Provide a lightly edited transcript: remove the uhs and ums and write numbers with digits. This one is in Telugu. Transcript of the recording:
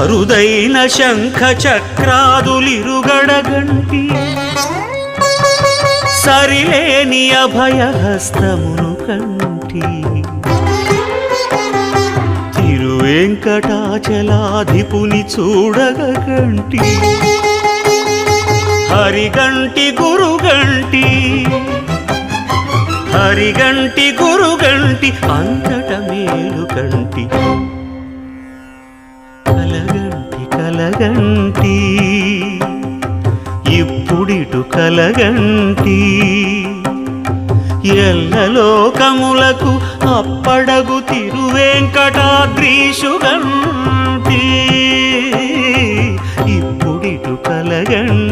అరుదైన శంఖ చక్రాదులిరుగడగంటి సరిలేని అభయహస్తమును కంటి తిరువెంకటాచలాధిపుని చూడగంటి హరిగంటి గురుగంటి హరిగంటి గురుగంటి అంతట మేలు కంటి కలగంటి కలగంటి ఇప్పుడిటు కలగంటి ఎల్లలోకములకు అప్పడగు తిరువెంకటాద్రీషుగంటి ఇప్పుడిటు కలగంటి